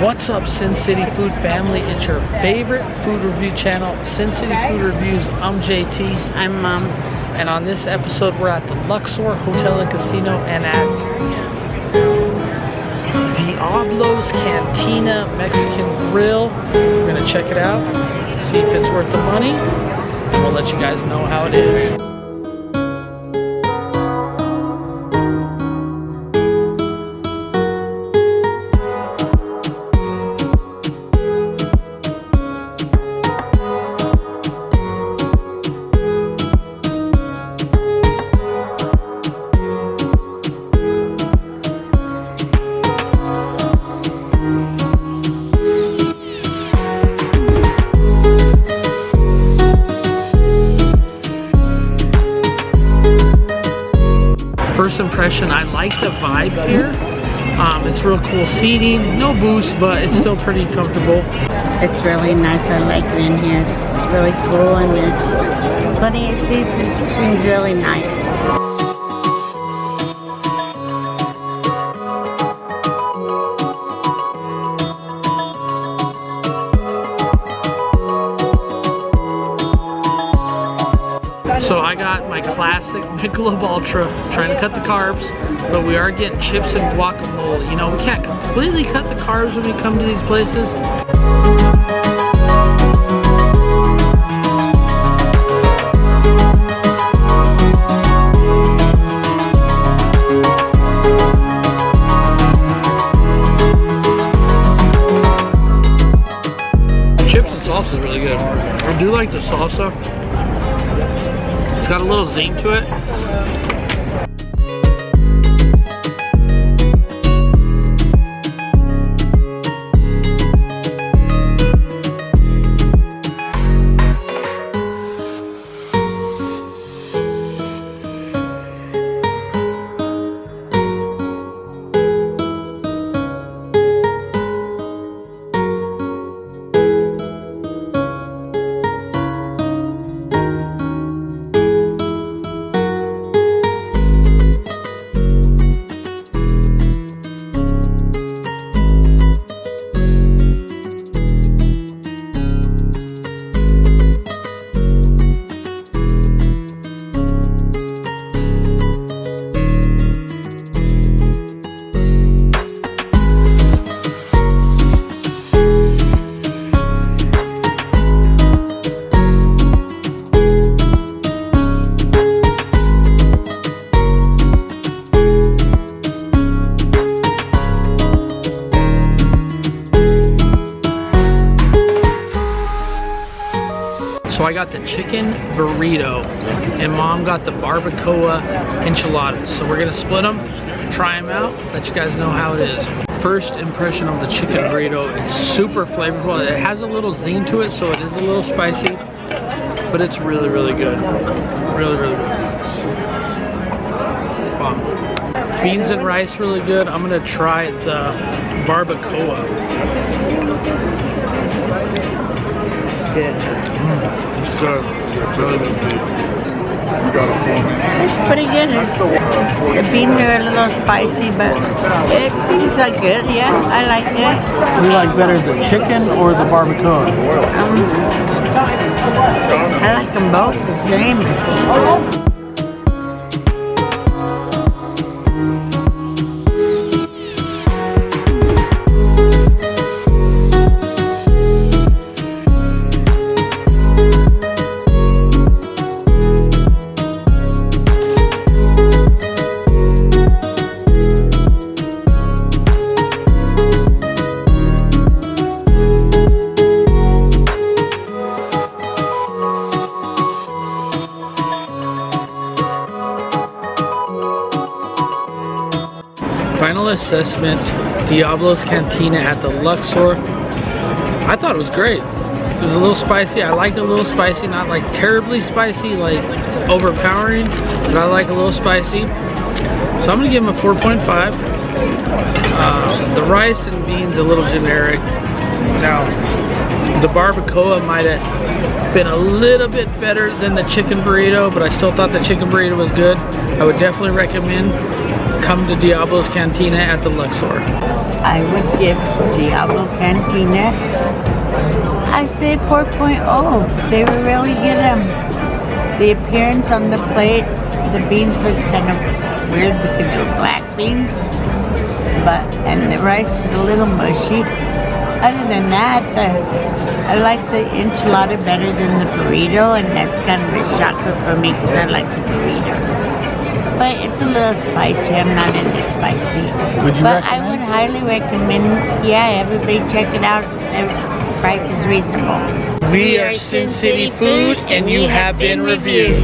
What's up, Sin City Food family? It's your favorite food review channel, Sin City Food Reviews. I'm JT. I'm Mom. And on this episode, we're at the Luxor Hotel and Casino and at Diablo's Cantina Mexican Grill. We're gonna check it out, see if it's worth the money, and we'll let you guys know how it is. First impression, I like the vibe here. It's real cool seating, no boost, but it's still pretty comfortable. It's really nice. I like being here. It's really cool and there's plenty of seats. It just seems really nice. So I got my classic Michelob Ultra, trying to cut the carbs, but we are getting chips and guacamole. You know, we can't completely cut the carbs when we come to these places. Chips and salsa is really good. I do like the salsa. It's got a little zing to it. So I got the chicken burrito and Mom got the barbacoa enchiladas. So we're gonna split them, try them out, let you guys know how it is. First impression of the chicken burrito, it's super flavorful. It has a little zing to it, so it is a little spicy, but it's really, really good. Really, really good. Wow. Beans and rice, really good. I'm gonna try the barbacoa. It's good. It's really good. It's pretty good. The beans are a little spicy, but it seems like good. Yeah, I like it. You like better the chicken or the barbacoa? I like them both the same, I think. Final assessment, Diablo's Cantina at the Luxor. I thought it was great. It was a little spicy. I like it a little spicy, not like terribly spicy, like overpowering, but I like a little spicy. So I'm gonna give them a 4.5. The rice and beans a little generic. Now, the barbacoa might have been a little bit better than the chicken burrito, but I still thought the chicken burrito was good. I would definitely recommend come to Diablo's Cantina at the Luxor. I would give Diablo Cantina, I say 4.0. They were really good. The appearance on the plate, the beans looked kind of weird because they were black beans, and the rice was a little mushy. Other than that, I like the enchilada better than the burrito, and that's kind of a shocker for me because I like the burritos. But it's a little spicy. I'm not into spicy. Would you but recommend? I would highly recommend, yeah, everybody check it out. The price is reasonable. We are Sin City Food, and you have been reviewed.